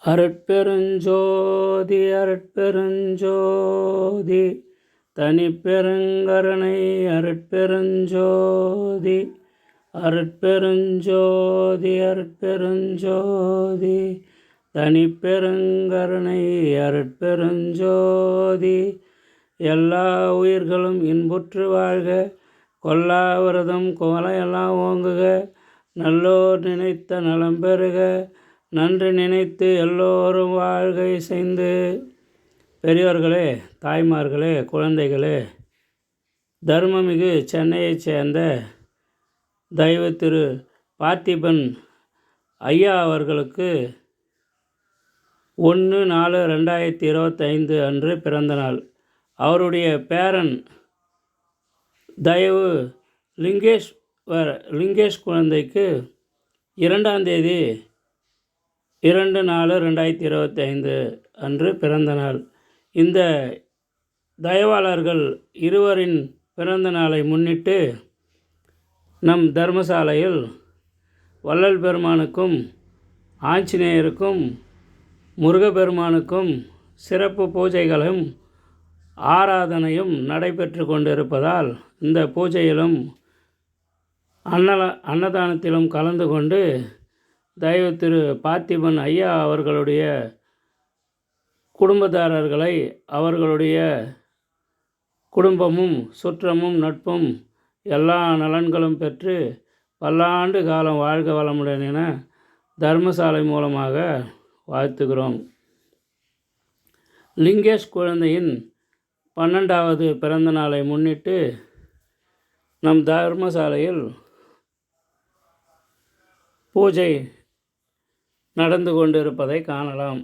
அருட்பெருஞ்சோதி அருட்பெருஞ்சோதி தனிப்பெருங்கருணை அருட்பெருஞ்சோதி அருட்பெருஞ்சோதி அருட்பெருஞ்சோதி தனிப்பெருங்கருணை அருட்பெருஞ்சோதி. எல்லா உயிர்களும் இன்புற்று வாழ்க, கொல்லாவிரதம் கோலையெல்லாம் ஓங்குக, நல்லோர் நினைத்த நலம் பெறுக, நன்றி நினைத்து எல்லோரும் வாழ்கை செய்து. பெரியோர்களே, தாய்மார்களே, குழந்தைகளே, தர்மமிகு சென்னையைச் சேர்ந்த தெய்வ திரு பார்த்திபன் ஐயா அவர்களுக்கு 1/4/2025 அன்று பிறந்த நாள். அவருடைய பேரன் தயவு லிங்கேஷ் குழந்தைக்கு 2ஆம் தேதி 2/4/2025 அன்று பிறந்த நாள். இந்த தயவாளர்கள் இருவரின் பிறந்த நாளை முன்னிட்டு நம் தர்மசாலையில் வள்ளல் பெருமானுக்கும் ஆஞ்சநேயருக்கும் முருகப்பெருமானுக்கும் சிறப்பு பூஜைகளும் ஆராதனையும் நடைபெற்று கொண்டிருப்பதால் இந்த பூஜையிலும் அன்னதானத்திலும் கலந்து கொண்டு தெய்வ திரு பார்த்திபன் ஐயா அவர்களுடைய குடும்பத்தாரர்களை, அவர்களுடைய குடும்பமும் சுற்றமும் நட்பும் எல்லா நலன்களும் பெற்று பல்லாண்டு காலம் வாழ்க வளமுடன் என தர்மசாலை மூலமாக வாழ்த்துகிறோம். லிங்கேஷ் குழந்தையின் 12வது பிறந்த நாளை முன்னிட்டு நம் தர்மசாலையில் பூஜை நடந்து கொண்டிருப்பதை காணலாம்.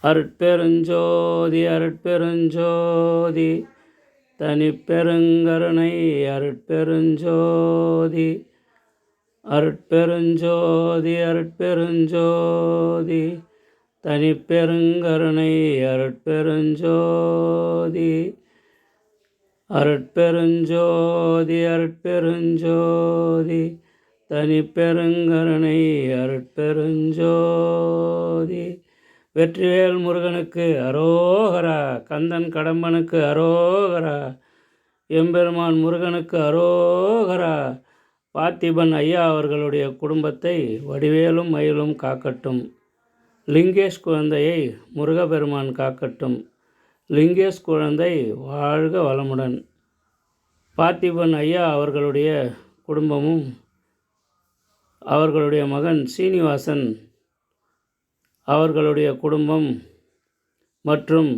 அருட்பெருஞ்சோதி அருட்பெருஞ்சோதி தனிப்பெருங்கருணை அருட்பெருஞ்சோதி அருட்பெருஞ்சோதி அருட்பெருஞ்சோதி தனிப்பெருங்கருணை அருட்பெருஞ்சோதி அருட்பெருஞ்சோதி அருட்பெருஞ்சோதி தனிப்பெருங்கருணை அருட்பெருஞ்சோதி. வெற்றிவேல் முருகனுக்கு அரோகரா, கந்தன் கடம்பனுக்கு அரோகரா, எம்பெருமான் முருகனுக்கு அரோகரா. பார்த்திபன் ஐயா அவர்களுடைய குடும்பத்தை வடிவேலும் மயிலும் காக்கட்டும். லிங்கேஷ் குழந்தையை முருகப்பெருமான் காக்கட்டும். லிங்கேஷ் குழந்தை வாழ்க வளமுடன். பார்த்திபன் ஐயா அவர்களுடைய குடும்பமும் அவர்களுடைய மகன் சீனிவாசன் அவர்களுடைய குடும்பம் மற்றும்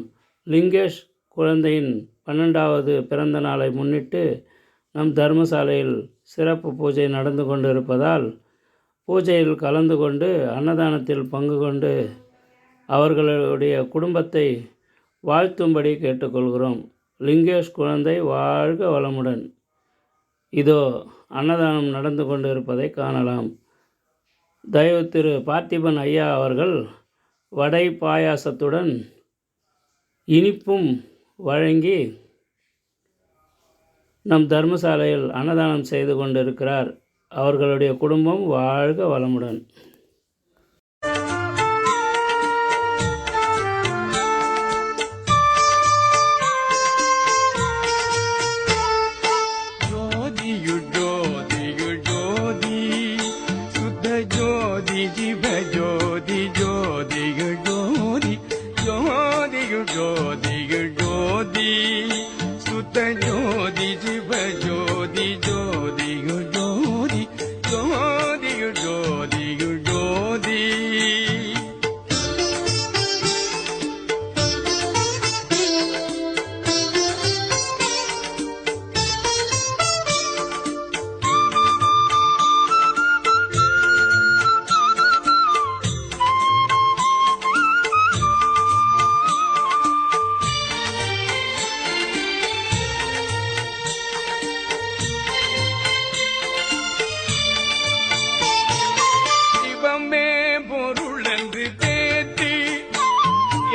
லிங்கேஷ் குழந்தையின் 12வது பிறந்த நாளை முன்னிட்டு நம் தர்மசாலையில் சிறப்பு பூஜை நடந்து கொண்டிருப்பதால் பூஜையில் கலந்து கொண்டு அன்னதானத்தில் பங்கு கொண்டு அவர்களுடைய குடும்பத்தை வாழ்த்தும்படி கேட்டுக்கொள்கிறோம். லிங்கேஷ் குழந்தை வாழ்க வளமுடன். இதோ அன்னதானம் நடந்து கொண்டிருப்பதை காணலாம். தெய்வ திரு பார்த்திபன் ஐயா அவர்கள் வடை பாயாசத்துடன் இனிப்பும் வழங்கி நம் தர்மசாலையில் அன்னதானம் செய்து கொண்டிருக்கிறார். அவர்களுடைய குடும்பம் வாழ்க வளமுடன்.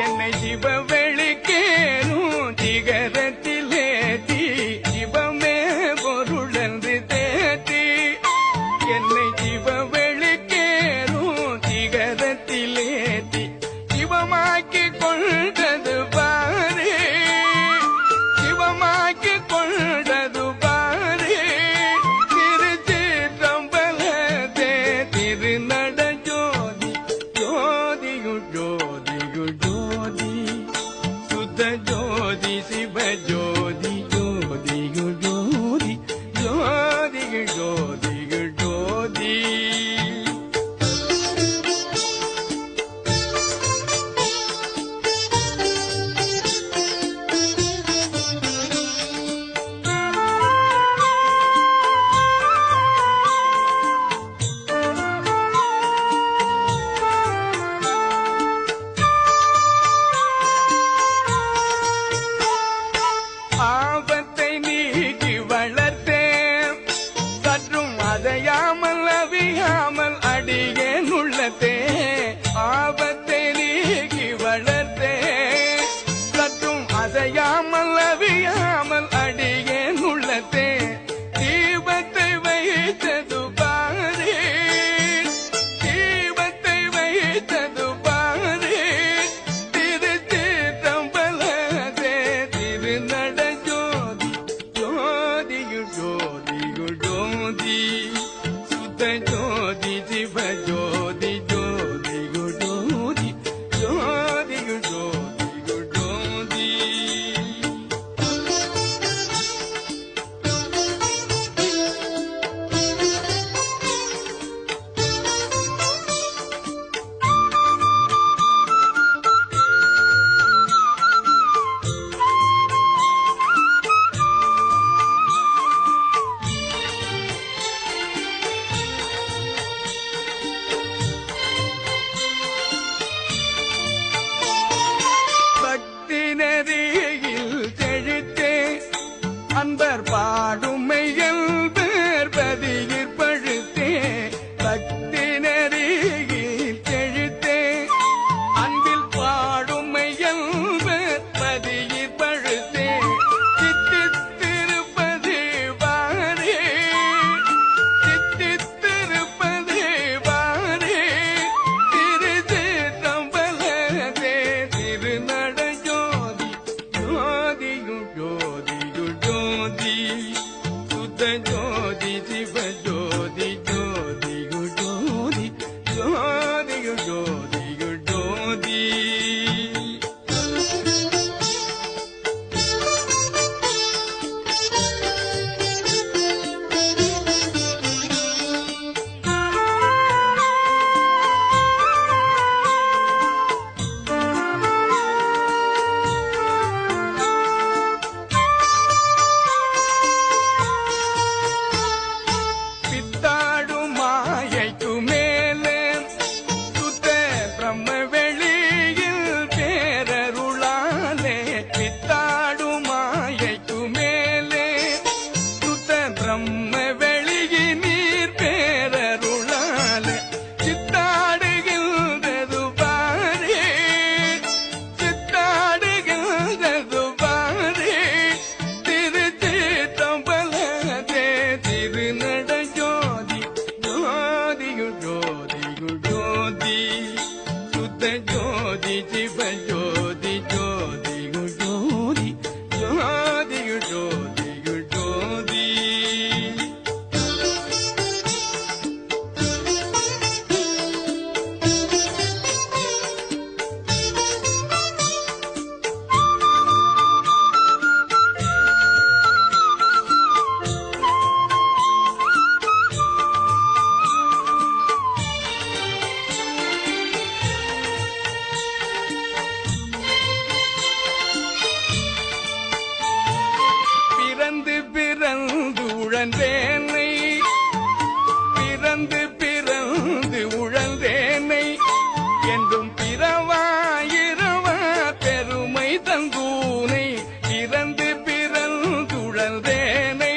என்னை ஜீவ வெளிக்கேறும் சிகரத்திலே ஜோதி சிவஜோதி ஜோதியுள் ஜோதி ஜோதியுள் ஜோதியுள் ஜோதி. பிறந்து பிறந்து உழன்றேனை பிறந்து பிறந்து உழன்றேனை என்றும் பிறவாயிரவா பெருமை தந்தூனை பிறந்து பிறந்து உழன்றேனை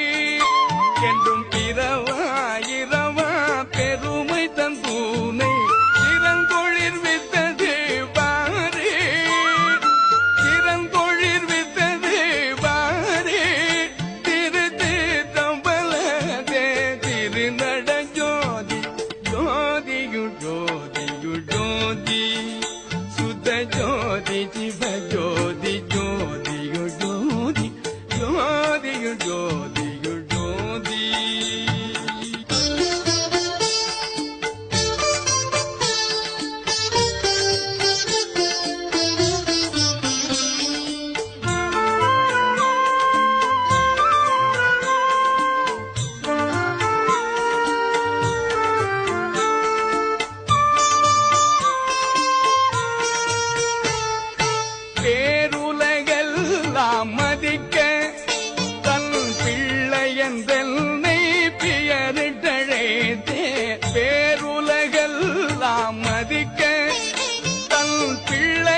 என்றும் பிறவாயிரவா பெருமை தந்தூனை திறந்தொழில் வித்தது பாரே திறந்தொழில் வித்தது பாரே திருத்து தம்பலதே திருநட ஜோதி ஜோதியுள் ஜோதியுள் ஜோதி சுத்த ஜோதி சிவ ஜோதி ஜோதியுள் ஜோதி ஜோதியுள் ஜோதியுள் ஜோதி. பேருலகெல்லாம் மதிக்க தன் பிள்ளையென்றென்னை பெயரிட்டழைத்தே பேருலகெல்லாம் மதிக்க தன் பிள்ளை